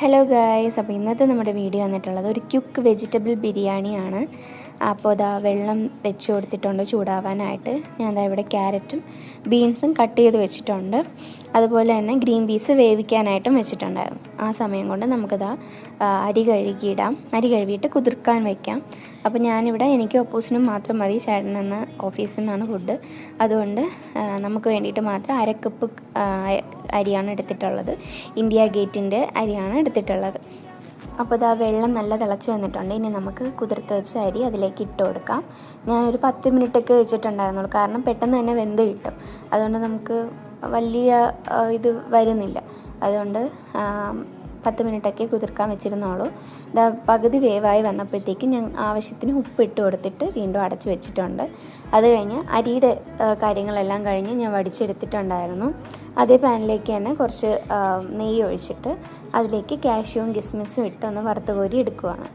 Hello guys, അപ്പോൾ ഇന്നത്തെ നമ്മുടെ വീഡിയോ വന്നിട്ടുള്ളത് ഒരു ക്യുക്ക് വെജിറ്റബിൾ ബിരിയാണിയാണ്. അപ്പോൾ ഇതാ വെള്ളം വെച്ച് കൊടുത്തിട്ടുണ്ട് ചൂടാവാനായിട്ട്. ഞാൻ ദാ ഇവിടെ ക്യാരറ്റും ബീൻസും കട്ട് ചെയ്ത് വെച്ചിട്ടുണ്ട്. അതുപോലെ തന്നെ ഗ്രീൻ പീസ് വേവിക്കാനായിട്ടും വെച്ചിട്ടുണ്ടായിരുന്നു. ആ സമയം കൊണ്ട് നമുക്കിതാ അരി കഴുകിയിടാം. അരി കഴുകിയിട്ട് കുതിർക്കാൻ വയ്ക്കാം. അപ്പോൾ ഞാനിവിടെ എനിക്ക് ഒപ്പൂസിനും മാത്രം മതി, ചേട്ടനെന്ന് ഓഫീസിൽ നിന്നാണ് ഫുഡ്. അതുകൊണ്ട് നമുക്ക് വേണ്ടിയിട്ട് മാത്രം അരക്കപ്പ് അരിയാണ് എടുത്തിട്ടുള്ളത്. ഇന്ത്യ ഗേറ്റിൻ്റെ അരിയാണ് എടുത്തിട്ടുള്ളത്. അപ്പോൾ ഇതാ വെള്ളം നല്ല തിളച്ച് വന്നിട്ടുണ്ട്. ഇനി നമുക്ക് കുതിർത്ത് വെച്ച അരി അതിലേക്ക് ഇട്ട് കൊടുക്കാം. ഞാനൊരു 10 മിനിറ്റൊക്കെ വെച്ചിട്ടുണ്ടായിരുന്നുള്ളൂ, കാരണം പെട്ടെന്ന് തന്നെ വെന്ത് കിട്ടും. അതുകൊണ്ട് നമുക്ക് വലിയ ഇത് വരുന്നില്ല. അതുകൊണ്ട് 10 മിനിറ്റൊക്കെ കുതിർക്കാൻ വെച്ചിരുന്നുള്ളൂ. ഇതാ പകുതി വേവായി വന്നപ്പോഴത്തേക്കും ഞാൻ ആവശ്യത്തിന് ഉപ്പ് ഇട്ട് കൊടുത്തിട്ട് വീണ്ടും അടച്ച് വെച്ചിട്ടുണ്ട്. അത് കഴിഞ്ഞ് അരിയുടെ കാര്യങ്ങളെല്ലാം കഴിഞ്ഞ് ഞാൻ വടിച്ചെടുത്തിട്ടുണ്ടായിരുന്നു. അതേ പാനിലേക്ക് തന്നെ കുറച്ച് നെയ്യ് ഒഴിച്ചിട്ട് അതിലേക്ക് കാഷ്യൂവും കിസ്മിസും ഇട്ട് ഒന്ന് വറുത്ത് കോരി എടുക്കുവാണ്.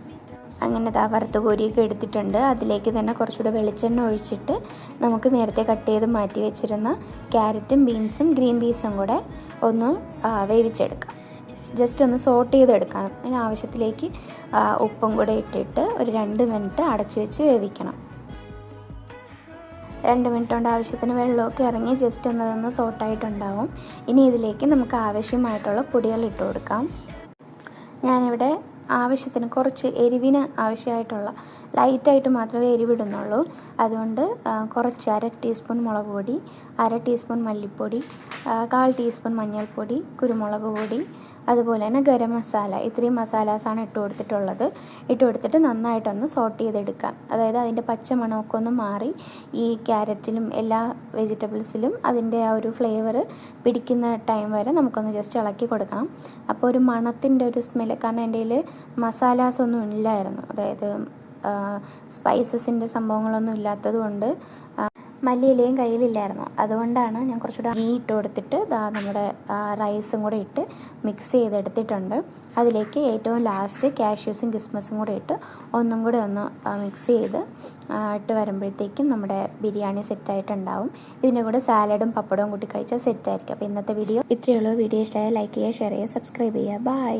അങ്ങനെ വറുത്ത് കോരിയൊക്കെ എടുത്തിട്ടുണ്ട്. അതിലേക്ക് തന്നെ കുറച്ചുകൂടെ വെളിച്ചെണ്ണ ഒഴിച്ചിട്ട് നമുക്ക് നേരത്തെ കട്ട് ചെയ്ത് മാറ്റി വെച്ചിരുന്ന ക്യാരറ്റും ബീൻസും ഗ്രീൻ പീസും കൂടെ ഒന്ന് വേവിച്ചെടുക്കാം. ജസ്റ്റ് ഒന്ന് സോട്ട് ചെയ്തെടുക്കാം. അതിന് ആവശ്യത്തിലേക്ക് ഉപ്പും കൂടെ ഇട്ടിട്ട് ഒരു 2 മിനിറ്റ് അടച്ചു വെച്ച് വേവിക്കണം. 2 മിനിറ്റ് കൊണ്ട് ആവശ്യത്തിന് വെള്ളമൊക്കെ ഇറങ്ങി ജസ്റ്റ് ഒന്നതൊന്ന് സോട്ടായിട്ടുണ്ടാവും. ഇനി ഇതിലേക്ക് നമുക്ക് ആവശ്യമായിട്ടുള്ള പൊടികൾ ഇട്ട് കൊടുക്കാം. ഞാനിവിടെ ആവശ്യത്തിന് കുറച്ച് എരിവിന് ആവശ്യമായിട്ടുള്ള ലൈറ്റായിട്ട് മാത്രമേ എരിവിടുന്നുള്ളൂ. അതുകൊണ്ട് കുറച്ച് 1/2 ടീസ്പൂൺ മുളക് പൊടി, 1/2 ടീസ്പൂൺ മല്ലിപ്പൊടി, 1/4 ടീസ്പൂൺ മഞ്ഞൾപ്പൊടി, കുരുമുളക് പൊടി, അതുപോലെ തന്നെ ഗരം മസാല, ഇത്രയും മസാലാസാണ് ഇട്ട് കൊടുത്തിട്ടുള്ളത്. ഇട്ട് കൊടുത്തിട്ട് നന്നായിട്ടൊന്ന് സോട്ട് ചെയ്തെടുക്കാം. അതായത് അതിൻ്റെ പച്ചമണമൊക്കെ ഒന്ന് മാറി ഈ ക്യാരറ്റിലും എല്ലാ വെജിറ്റബിൾസിലും അതിൻ്റെ ആ ഒരു ഫ്ലേവർ പിടിക്കുന്ന ടൈം വരെ നമുക്കൊന്ന് ജസ്റ്റ് ഇളക്കി കൊടുക്കണം. അപ്പോൾ ഒരു മണത്തിൻ്റെ ഒരു സ്മെല്ല്, കാരണം എൻ്റെ കയ്യിൽ മസാലാസ് ഒന്നും ഇല്ലായിരുന്നു, അതായത് സ്പൈസസിൻ്റെ സംഭവങ്ങളൊന്നും ഇല്ലാത്തത് കൊണ്ട് മല്ലിയിലയും കയ്യിലില്ലായിരുന്നു. അതുകൊണ്ടാണ് ഞാൻ കുറച്ചുകൂടെ ഗീ ഇട്ട് കൊടുത്തിട്ട് നമ്മുടെ റൈസും കൂടെ ഇട്ട് മിക്സ് ചെയ്തെടുത്തിട്ടുണ്ട്. അതിലേക്ക് ഏറ്റവും ലാസ്റ്റ് കാഷ്യൂസും കിസ്മസും കൂടെ ഇട്ട് ഒന്നും കൂടെ ഒന്ന് മിക്സ് ചെയ്ത് ഇട്ട് വരുമ്പോഴത്തേക്കും നമ്മുടെ ബിരിയാണി സെറ്റായിട്ടുണ്ടാവും. ഇതിൻ്റെ കൂടെ സാലഡും പപ്പടവും കൂട്ടി കഴിച്ചാൽ സെറ്റായിരിക്കും. അപ്പോൾ ഇന്നത്തെ വീഡിയോ ഇത്രയേ ഉള്ളൂ. വീഡിയോ ഇഷ്ടമായാൽ ലൈക്ക് ചെയ്യുക, ഷെയർ ചെയ്യുക, സബ്സ്ക്രൈബ് ചെയ്യുക. ബൈ.